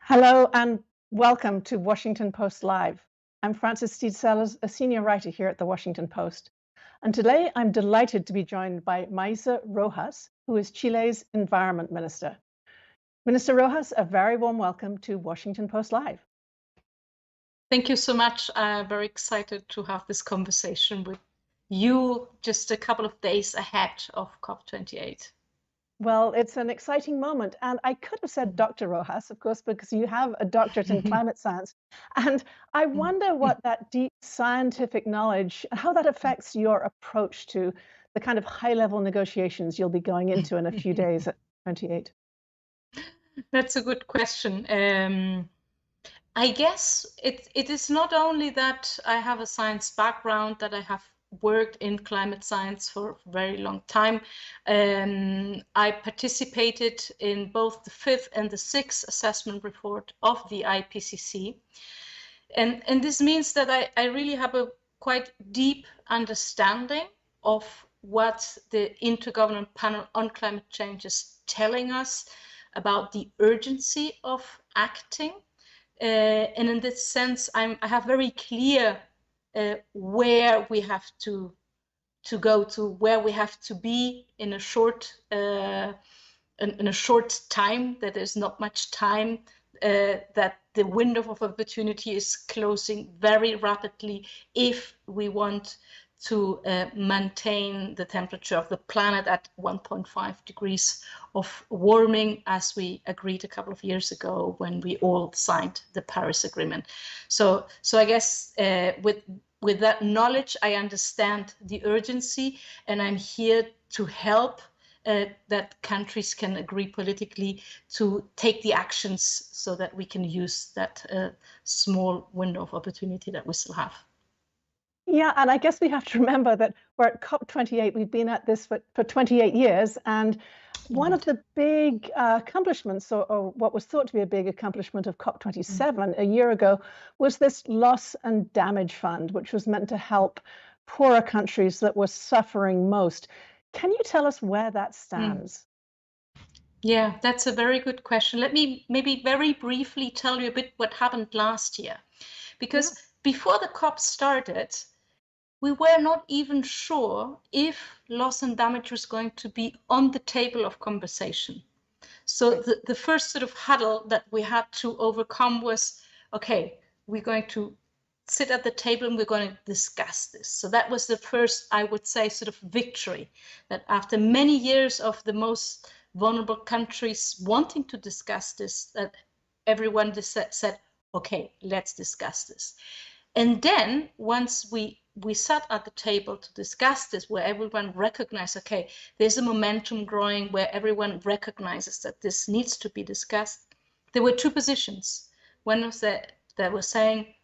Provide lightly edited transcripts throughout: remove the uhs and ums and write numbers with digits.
Hello and welcome to Washington Post Live. I'm Frances Stead, a senior writer here at the Washington Post. And today I'm delighted to be joined by Maisa Rojas, who is Chile's Environment Minister. Minister Rojas, a very warm welcome to Washington Post Live. Thank you so much. I'm very excited to have this conversation with you just a couple of days ahead of COP28. Well, it's an exciting moment. And I could have said Dr. Rojas, of course, because you have a doctorate in climate science. And I wonder what that deep scientific knowledge, how that affects your approach to the kind of high-level negotiations you'll be going into in a few days at 28. That's a good question. I guess it is not only that I have a science background, that I have worked in climate science for a very long time. I participated in both the 5th and the 6th assessment report of the IPCC. And this means that I really have a quite deep understanding of what the Intergovernmental Panel on Climate Change is telling us about the urgency of acting. And in this sense, I have very clear where we have to go to, where we have to be in a short time. That there's not much time. That the window of opportunity is closing very rapidly if we want to maintain the temperature of the planet at 1.5 degrees of warming, as we agreed a couple of years ago when we all signed the Paris Agreement. So I guess with that knowledge, I understand the urgency, and I'm here to help that countries can agree politically to take the actions so that we can use that small window of opportunity that we still have. Yeah, and I guess we have to remember that we're at COP28. We've been at this for 28 years. And one of the big accomplishments, or what was thought to be a big accomplishment of COP27 a year ago, was this loss and damage fund, which was meant to help poorer countries that were suffering most. Can you tell us where that stands? Yeah, that's a very good question. Let me maybe very briefly tell you a bit what happened last year. Because before the COP started, we were not even sure if loss and damage was going to be on the table of conversation. So the first sort of huddle that we had to overcome was, okay, we're going to sit at the table and we're going to discuss this. So that was the first, I would say, sort of victory, that after many years of the most vulnerable countries wanting to discuss this, that everyone just said, okay, let's discuss this. And then once we sat at the table to discuss this, where everyone recognized, okay, there's a momentum growing, where everyone recognizes that this needs to be discussed, there were two positions. One was that was saying,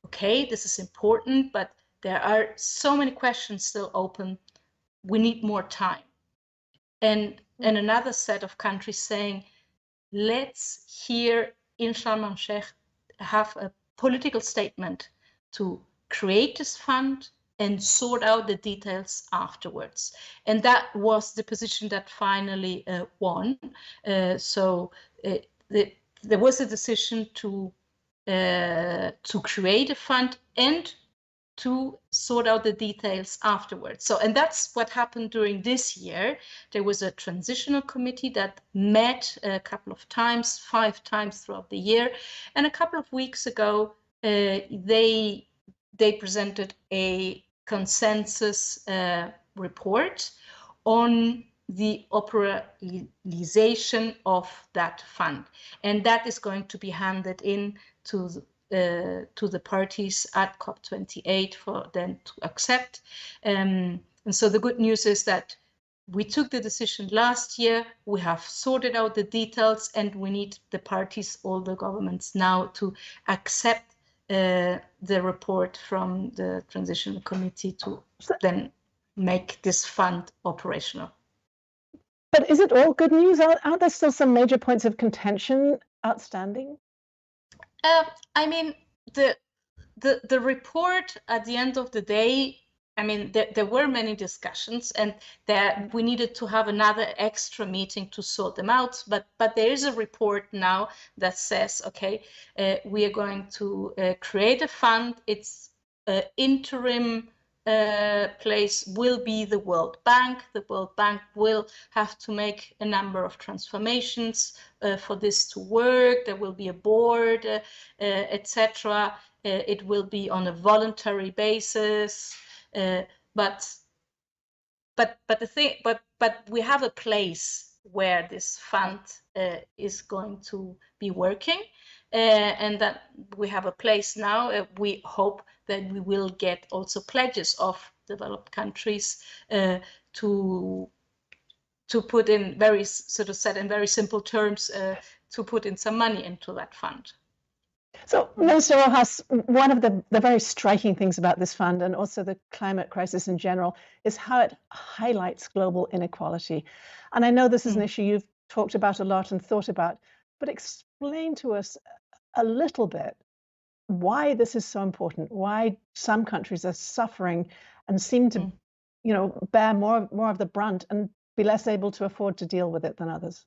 okay, this is important, but there are so many questions still open, we need more time. And another set of countries saying, let's here in Sharm el-Sheikh have a political statement to create this fund and sort out the details afterwards. And that was the position that finally won. So there was a decision to create a fund and to sort out the details afterwards. So, and that's what happened during this year. There was a transitional committee that met a couple of times, 5 times throughout the year. And a couple of weeks ago, they presented a consensus report on the operationalization of that fund. And that is going to be handed in to the parties at COP28 for them to accept. And so the good news is that we took the decision last year, we have sorted out the details, and we need the parties, all the governments now, to accept the report from the Transitional Committee to then make this fund operational. But is it all good news? Are there still some major points of contention outstanding? I mean, the report at the end of the day I mean, there were many discussions, and that we needed to have another extra meeting to sort them out. But there is a report now that says, okay, we are going to create a fund. Its interim place will be the World Bank. The World Bank will have to make a number of transformations for this to work. There will be a board, etc. It will be on a voluntary basis. But we have a place where this fund is going to be working, and that we have a place now. We hope that we will get also pledges of developed countries to put in very sort of said in very simple terms to put in some money into that fund. So, Maisa Rojas, one of the very striking things about this fund, and also the climate crisis in general, is how it highlights global inequality. And I know this is an issue you've talked about a lot and thought about, but explain to us a little bit why this is so important, why some countries are suffering and seem to, bear more of the brunt and be less able to afford to deal with it than others.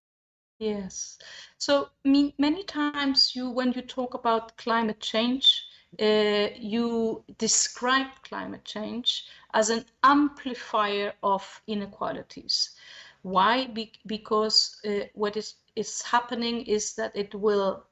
Yes. So many times when you talk about climate change, you describe climate change as an amplifier of inequalities. Why? Because what is happening is that it will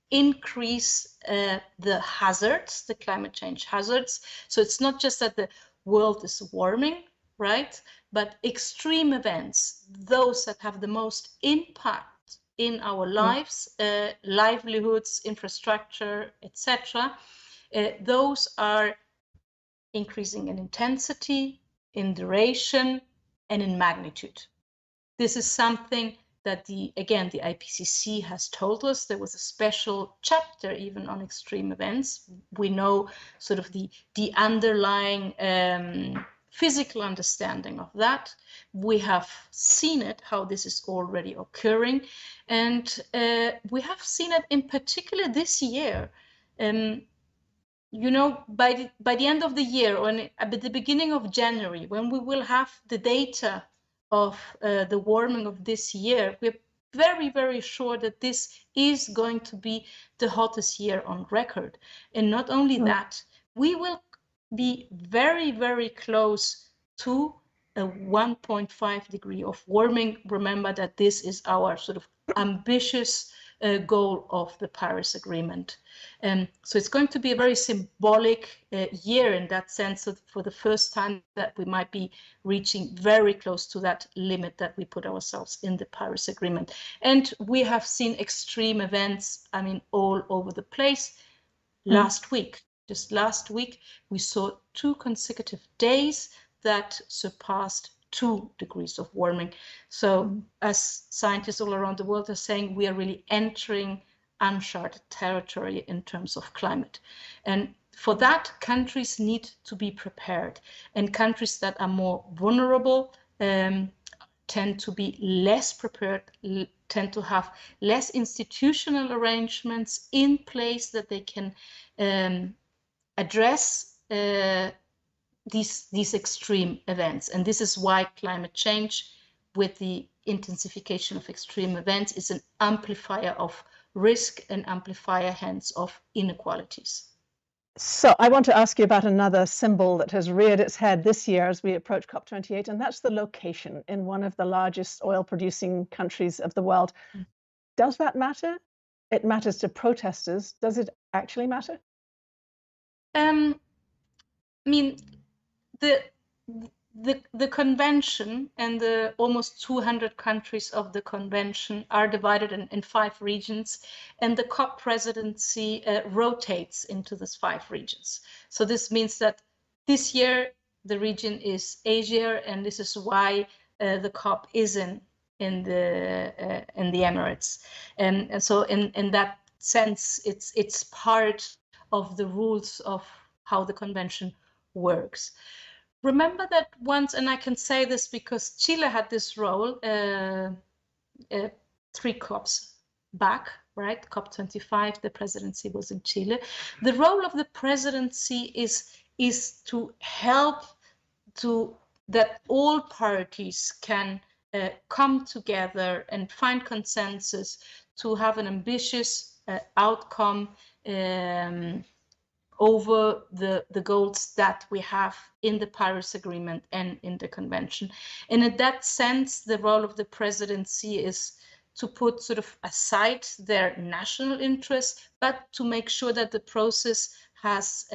increase the hazards, the climate change hazards. So it's not just that the world is warming, right? But extreme events, those that have the most impact in our lives, livelihoods, infrastructure, etc., those are increasing in intensity, in duration, and in magnitude. This is something that the IPCC has told us. There was a special chapter even on extreme events. We know sort of the underlying physical understanding of that. We have seen it, how this is already occurring. And we have seen it in particular this year. By the end of the year, or at the beginning of January, when we will have the data of the warming of this year, we're very, very sure that this is going to be the hottest year on record. And not only that, we will be very, very close to a 1.5 degree of warming. Remember that this is our sort of ambitious goal of the Paris Agreement. So it's going to be a very symbolic year in that sense, that for the first time that we might be reaching very close to that limit that we put ourselves in the Paris Agreement. And we have seen extreme events, I mean, all over the place. Just last week, we saw 2 consecutive days that surpassed 2 degrees of warming. So as scientists all around the world are saying, we are really entering uncharted territory in terms of climate. And for that, countries need to be prepared. And countries that are more vulnerable tend to be less prepared, tend to have less institutional arrangements in place that they can address these extreme events. And this is why climate change, with the intensification of extreme events, is an amplifier of risk and amplifier, hence, of inequalities. So I want to ask you about another symbol that has reared its head this year as we approach COP28, and that's the location in one of the largest oil-producing countries of the world. Does that matter? It matters to protesters. Does it actually matter? I mean, the convention and the almost 200 countries of the convention are divided in 5 regions, and the COP presidency rotates into these 5 regions. So this means that this year the region is Asia, and this is why the COP is in the Emirates, and so in that sense, it's part of the rules of how the convention works. Remember that once, and I can say this because Chile had this role 3 COPs back, right? COP25, the presidency was in Chile. The role of the presidency is to help that all parties can come together and find consensus to have an ambitious outcome over the goals that we have in the Paris Agreement and in the Convention. And in that sense, the role of the presidency is to put sort of aside their national interests, but to make sure that the process has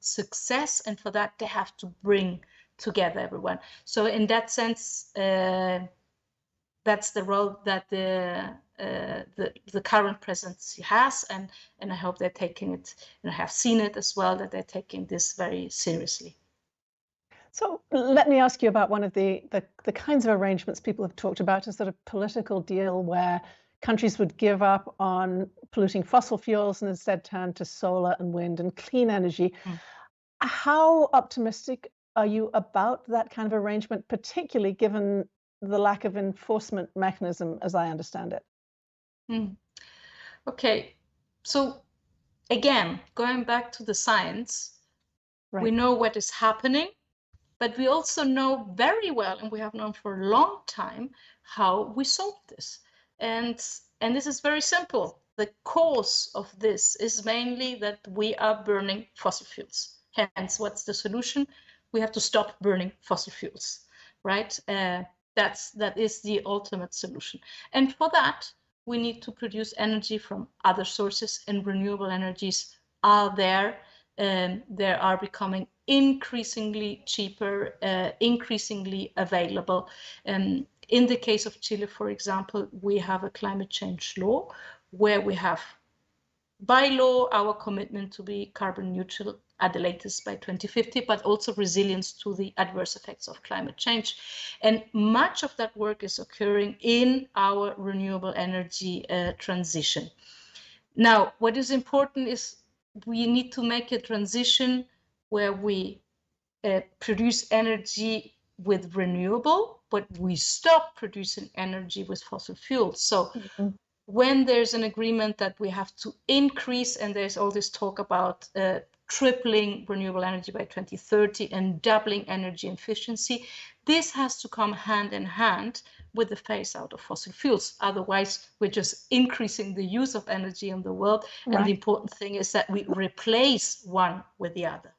success, and for that they have to bring together everyone. So in that sense, that's the role that the current presidency has, and I hope they're taking it, and I have seen it as well, that they're taking this very seriously. So let me ask you about one of the kinds of arrangements people have talked about, a sort of political deal where countries would give up on polluting fossil fuels and instead turn to solar and wind and clean energy. How optimistic are you about that kind of arrangement, particularly given the lack of enforcement mechanism, as I understand it? Okay, so again, going back to the science, right. We know what is happening, but we also know very well, and we have known for a long time, how we solve this. And this is very simple. The cause of this is mainly that we are burning fossil fuels. Hence, what's the solution? We have to stop burning fossil fuels, right? That is the ultimate solution. And for that, we need to produce energy from other sources, and renewable energies are there. They are becoming increasingly cheaper, increasingly available. In the case of Chile, for example, we have a climate change law where we have, by law, our commitment to be carbon neutral at the latest by 2050, but also resilience to the adverse effects of climate change. And much of that work is occurring in our renewable energy transition. Now, what is important is we need to make a transition where we produce energy with renewable, but we stop producing energy with fossil fuels. So when there's an agreement that we have to increase, and there's all this talk about tripling renewable energy by 2030 and doubling energy efficiency, this has to come hand in hand with the phase out of fossil fuels. Otherwise, we're just increasing the use of energy in the world. Right. And the important thing is that we replace one with the other.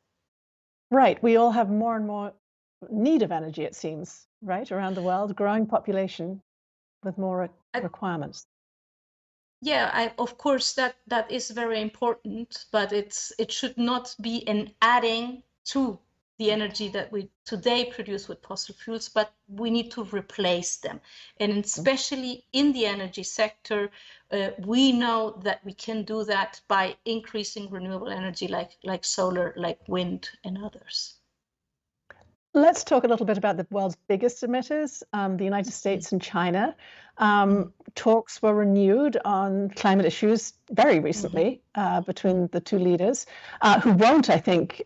Right. We all have more and more need of energy, it seems, right, around the world, growing population with more requirements. Yeah, of course, that is very important, but it should not be an adding to the energy that we today produce with fossil fuels, but we need to replace them. And especially in the energy sector, we know that we can do that by increasing renewable energy like solar, like wind, and others. Let's talk a little bit about the world's biggest emitters, the United States and China. Talks were renewed on climate issues very recently between the two leaders, who won't, I think,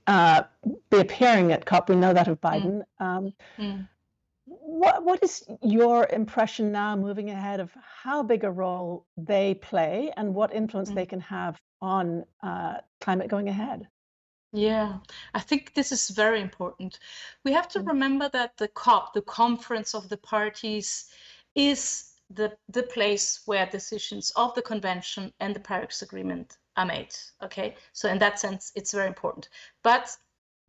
be appearing at COP. We know that of Biden. What is your impression now, moving ahead, of how big a role they play and what influence they can have on climate going ahead? Yeah, I think this is very important. We have to remember that the COP, the conference of the parties, is the place where decisions of the convention and the Paris Agreement are made. Okay, so in that sense, it's very important. But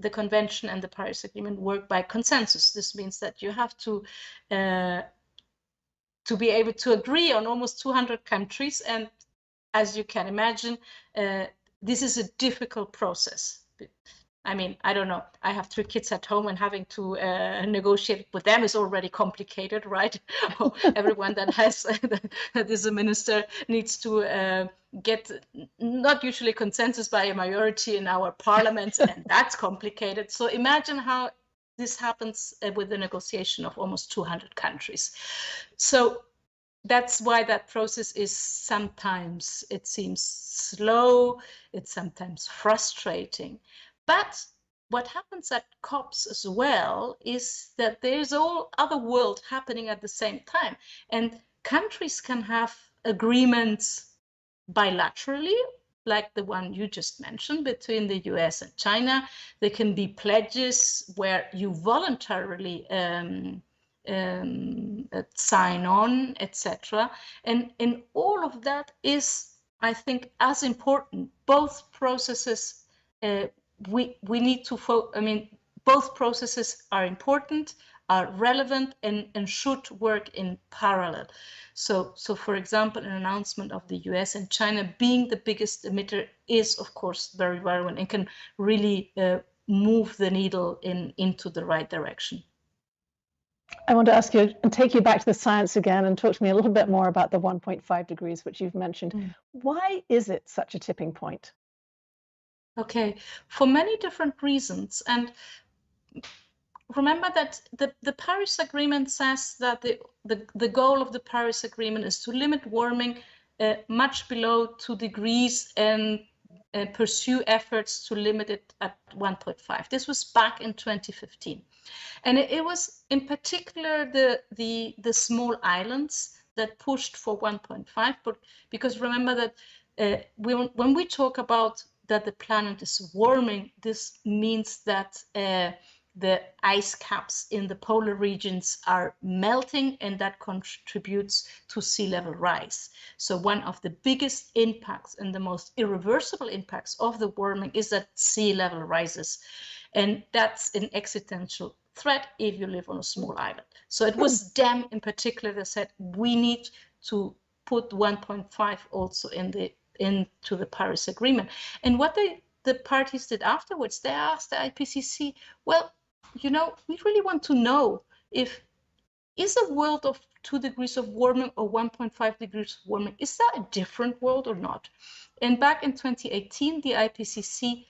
the convention and the Paris Agreement work by consensus. This means that you have to be able to agree on almost 200 countries. And as you can imagine, this is a difficult process. I mean, I don't know. I have 3 kids at home, and having to negotiate with them is already complicated, right? Everyone that is a minister needs to get not usually consensus by a majority in our parliament, and that's complicated. So imagine how this happens with the negotiation of almost 200 countries. So that's why that process is sometimes, it seems slow, it's sometimes frustrating. But what happens at COPs as well is that there's all other world happening at the same time. And countries can have agreements bilaterally like the one you just mentioned between the US and China. There can be pledges where you voluntarily sign on, etc. And all of that is, I think, as important. Both processes, we need to both processes are important, are relevant, and should work in parallel. So for example, an announcement of the US and China being the biggest emitter is, of course, very relevant and can really move the needle into the right direction. I want to ask you and take you back to the science again and talk to me a little bit more about the 1.5 degrees, which you've mentioned. Why is it such a tipping point? Okay, for many different reasons. And remember that the Paris Agreement says that the goal of the Paris Agreement is to limit warming much below 2 degrees and pursue efforts to limit it at 1.5. This was back in 2015. And it was in particular the small islands that pushed for 1.5, but because remember that when we talk about that the planet is warming, this means that the ice caps in the polar regions are melting, and that contributes to sea level rise. So one of the biggest impacts and the most irreversible impacts of the warming is that sea level rises. And that's an existential threat if you live on a small island. So it was them in particular that said, we need to put 1.5 also into the Paris Agreement. And what the parties did afterwards, they asked the IPCC, well, we really want to know is a world of 2 degrees of warming or 1.5 degrees of warming, is that a different world or not? And back in 2018, the IPCC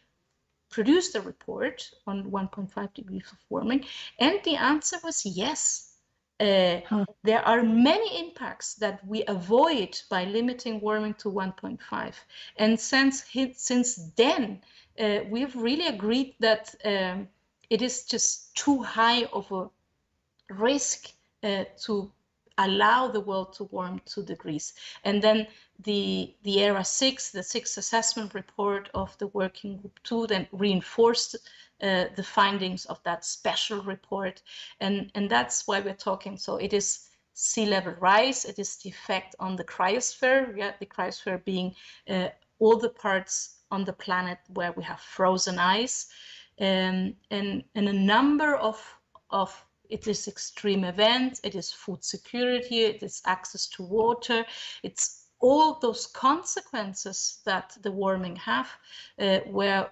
produced a report on 1.5 degrees of warming, and the answer was yes. There are many impacts that we avoid by limiting warming to 1.5. And since then, we've really agreed that it is just too high of a risk to allow the world to warm 2 degrees. And then the ERA 6, the sixth assessment report of the Working Group 2, then reinforced the findings of that special report. And that's why we're talking. So it is sea level rise, it is the effect on the cryosphere, the cryosphere being all the parts on the planet where we have frozen ice, and a number of it is extreme events, it is food security, it is access to water, it's all those consequences that the warming have, where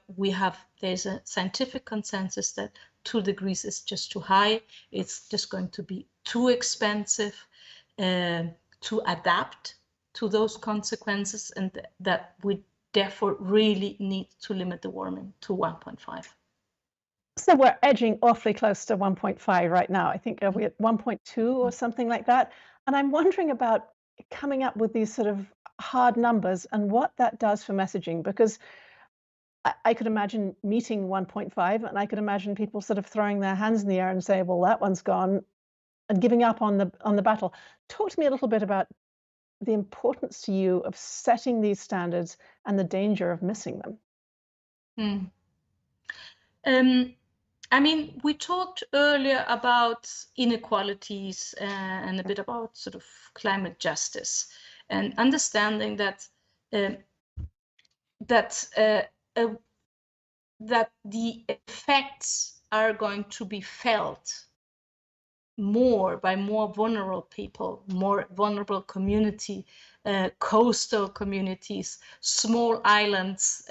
there's a scientific consensus that 2 degrees is just too high, it's just going to be too expensive to adapt to those consequences, and that we therefore really need to limit the warming to 1.5. So we're edging awfully close to 1.5 right now. I think we're at 1.2 or something like that. And I'm wondering about coming up with these sort of hard numbers and what that does for messaging, because I could imagine meeting 1.5, and I could imagine people sort of throwing their hands in the air and say, well, that one's gone, and giving up on the battle. Talk to me a little bit about the importance to you of setting these standards and the danger of missing them. We talked earlier about inequalities and a bit about sort of climate justice, and understanding that that the effects are going to be felt more by more vulnerable people, more vulnerable community, coastal communities, small islands,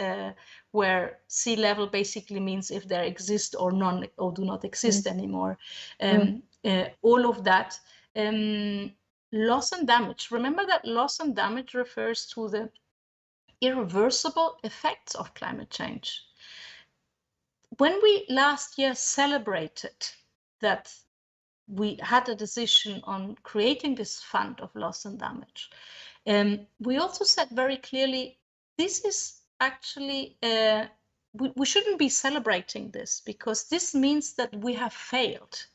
where sea level basically means if they exist or do not exist anymore. All of that. Loss and damage. Remember that loss and damage refers to the irreversible effects of climate change. When we last year celebrated that we had a decision on creating this fund of loss and damage, we also said very clearly, this is actually, we shouldn't be celebrating this, because this means that we have failed.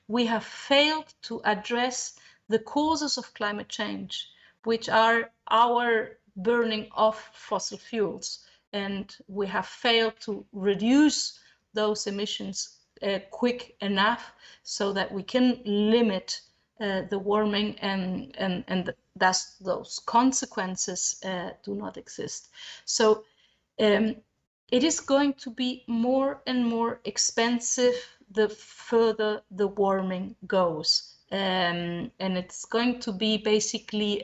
We have failed to address the causes of climate change, which are our burning of fossil fuels, and we have failed to reduce those emissions quick enough so that we can limit the warming, and thus those consequences do not exist. So it is going to be more and more expensive the further the warming goes, and it's going to be basically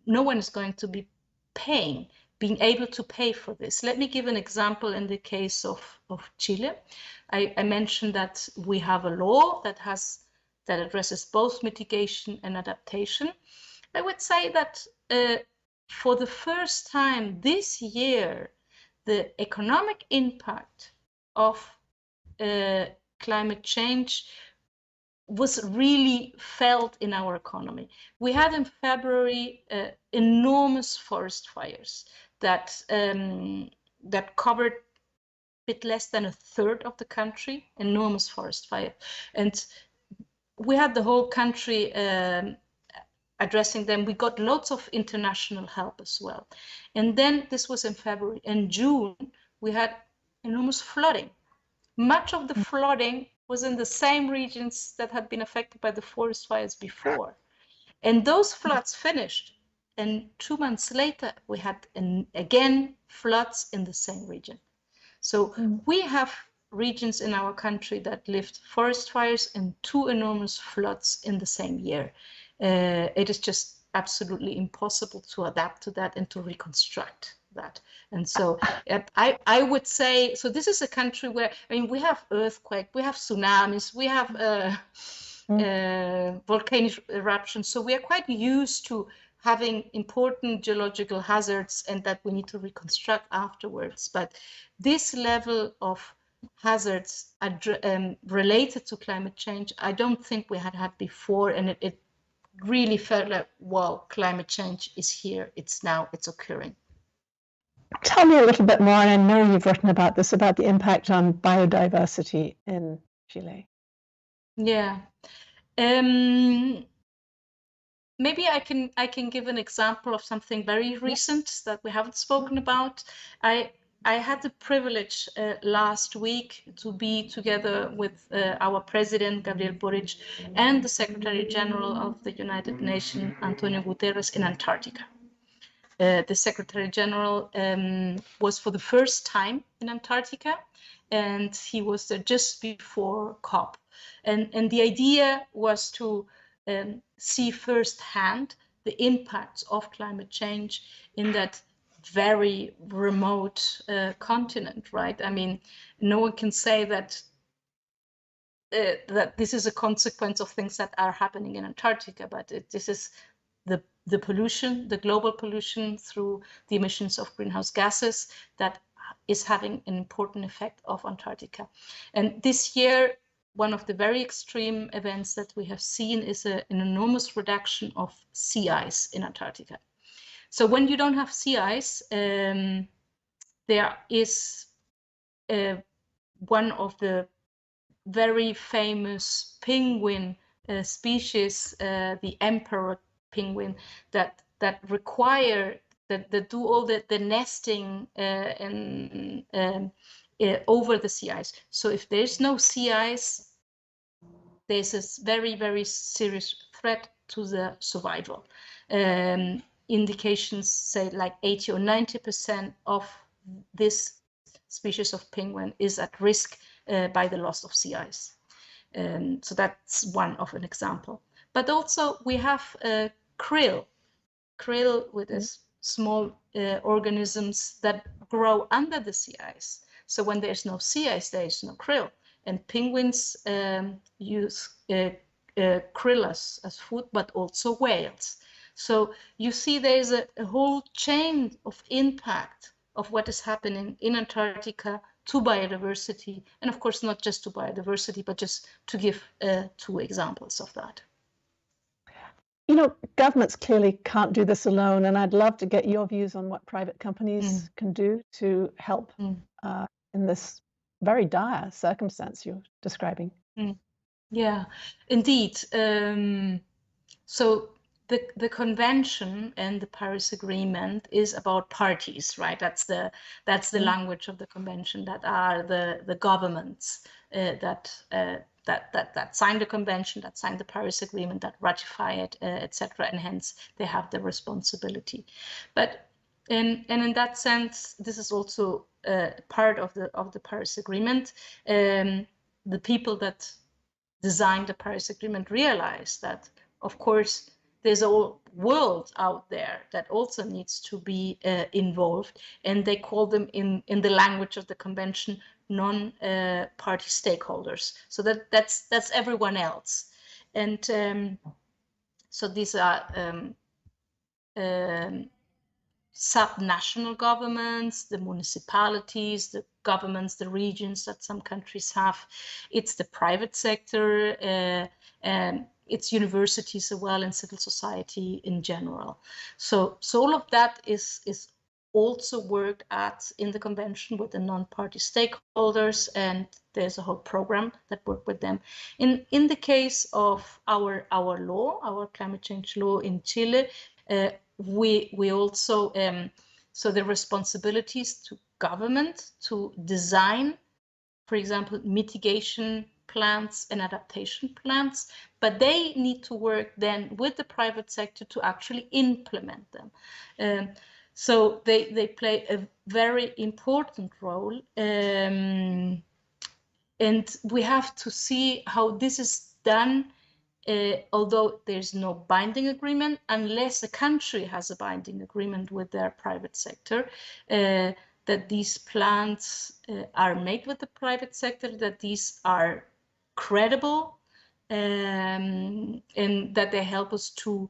no one is going to be being able to pay for this. Let me give an example in the case of Chile. I mentioned that we have a law that addresses both mitigation and adaptation. I would say that for the first time this year, the economic impact of climate change was really felt in our economy. We had in February enormous forest fires that covered a bit less than a third of the country, enormous forest fire. And we had the whole country addressing them. We got lots of international help as well. And then this was in February. In June, we had enormous flooding. Much of the flooding was in the same regions that had been affected by the forest fires before. And those floods finished. And 2 months later, we had again floods in the same region. So we have regions in our country that lived forest fires and 2 enormous floods in the same year. It is just absolutely impossible to adapt to that and to reconstruct that. And so I would say, so this is a country where, I mean, we have earthquake, we have tsunamis, we have volcanic eruptions. So we are quite used to having important geological hazards and that we need to reconstruct afterwards. But this level of hazards related to climate change, I don't think we had before. And it really felt like, wow, climate change is here. It's now, it's occurring. Tell me a little bit more, and I know you've written about this, about the impact on biodiversity in Chile. Yeah. Maybe I can give an example of something very recent that we haven't spoken about. I had the privilege last week to be together with our president, Gabriel Boric, and the Secretary General of the United Nations, Antonio Guterres, in Antarctica. The Secretary General was for the first time in Antarctica, and he was there just before COP. And the idea was to see firsthand the impacts of climate change in that very remote continent, right? I mean, no one can say that that this is a consequence of things that are happening in Antarctica, but this is the pollution, the global pollution through the emissions of greenhouse gases that is having an important effect of Antarctica. And this year, one of the very extreme events that we have seen is an enormous reduction of sea ice in Antarctica. So when you don't have sea ice, there is one of the very famous penguin species, the emperor penguin, that require that do all the nesting over the sea ice. So if there's no sea ice, there's this very, very serious threat to the survival. Indications say like 80 or 90% of this species of penguin is at risk by the loss of sea ice. So that's one of an example. But also we have krill with these small organisms that grow under the sea ice. So when there's no sea ice, there is no krill. And penguins use krill as food, but also whales. So you see there's a whole chain of impact of what is happening in Antarctica to biodiversity. And of course, not just to biodiversity, but just to give 2 examples of that. You know, governments clearly can't do this alone, and I'd love to get your views on what private companies can do to help in this very dire circumstance you're describing. Yeah, indeed. So the convention and the Paris Agreement is about parties, right? That's the language of the convention. That are the governments that signed the convention, that signed the Paris Agreement, that ratify it, etc. And hence they have the responsibility. But and in that sense, this is also part of the Paris Agreement. The people that designed the Paris Agreement realized that, of course, there's a whole world out there that also needs to be involved, and they call them in the language of the convention non-party stakeholders. So that's everyone else, and so these are sub-national governments, the municipalities, the governments, the regions that some countries have. It's the private sector, and it's universities as well, and civil society in general. So all of that is also worked at in the convention with the non-party stakeholders, and there's a whole program that work with them. In the case of our law, our climate change law in Chile, we also so the responsibilities to government to design, for example, mitigation plans and adaptation plans, but they need to work then with the private sector to actually implement them. So they play a very important role, and we have to see how this is done. Although there's no binding agreement, unless a country has a binding agreement with their private sector, that these plans are made with the private sector, that these are credible, and that they help us to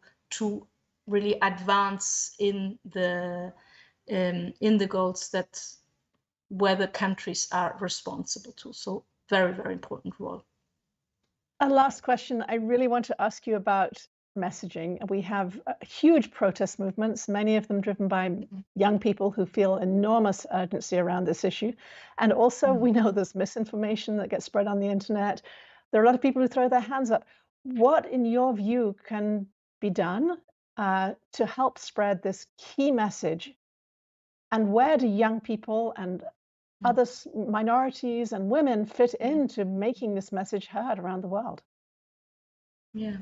really advance in the goals that where the countries are responsible to. So very, very important role. A last question. I really want to ask you about messaging. We have huge protest movements, many of them driven by young people who feel enormous urgency around this issue. And also we know there's misinformation that gets spread on the internet. There are a lot of people who throw their hands up. What, in your view, can be done to help spread this key message? And where do young people and other minorities and women fit into making this message heard around the world? Yeah.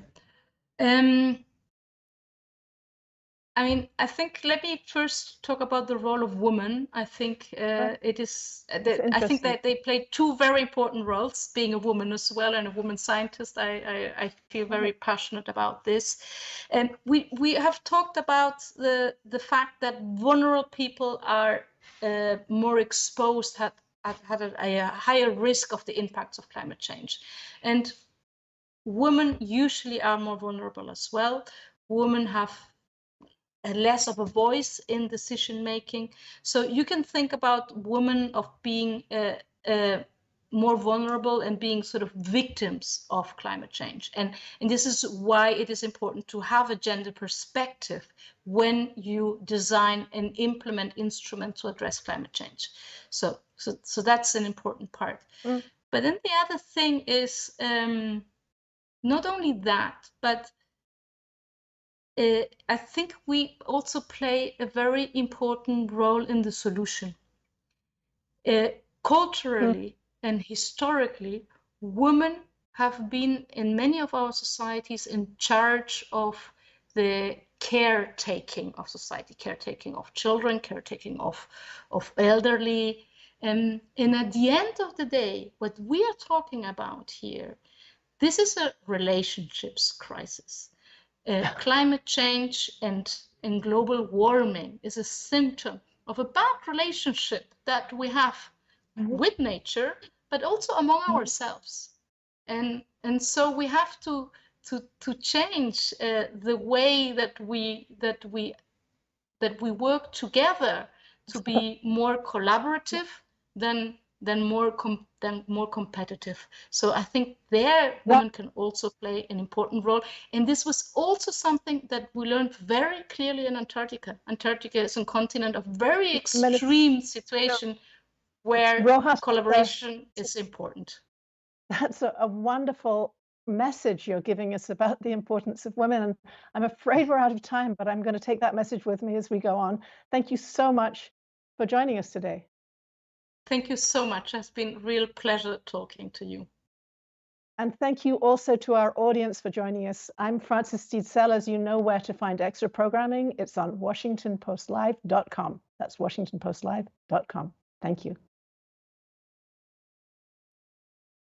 I mean, I think let me first talk about the role of women. I think it is. I think that they play two very important roles. Being a woman as well and a woman scientist, I feel very passionate about this. And we have talked about the fact that vulnerable people are more exposed, had a higher risk of the impacts of climate change, and women usually are more vulnerable as well. Women have less of a voice in decision making. So you can think about women of being more vulnerable and being sort of victims of climate change. And this is why it is important to have a gender perspective when you design and implement instruments to address climate change. So that's an important part. But then the other thing is not only that, but I think we also play a very important role in the solution. Culturally and historically, women have been in many of our societies in charge of the caretaking of society, caretaking of children, caretaking of elderly. And at the end of the day, what we are talking about here, this is a relationships crisis. Climate change and global warming is a symptom of a bad relationship that we have with nature, but also among ourselves. And so we have to change the way that we work together to be more collaborative than more competitive. So I think there women can also play an important role. And this was also something that we learned very clearly in Antarctica. Antarctica is a continent of very extreme situation where Rojas, collaboration is important. That's a wonderful message you're giving us about the importance of women. And I'm afraid we're out of time, but I'm going to take that message with me as we go on. Thank you so much for joining us today. Thank you so much. It's been a real pleasure talking to you. And thank you also to our audience for joining us. I'm Frances Stead Sellers. You know where to find extra programming. It's on WashingtonPostLive.com. That's WashingtonPostLive.com. Thank you.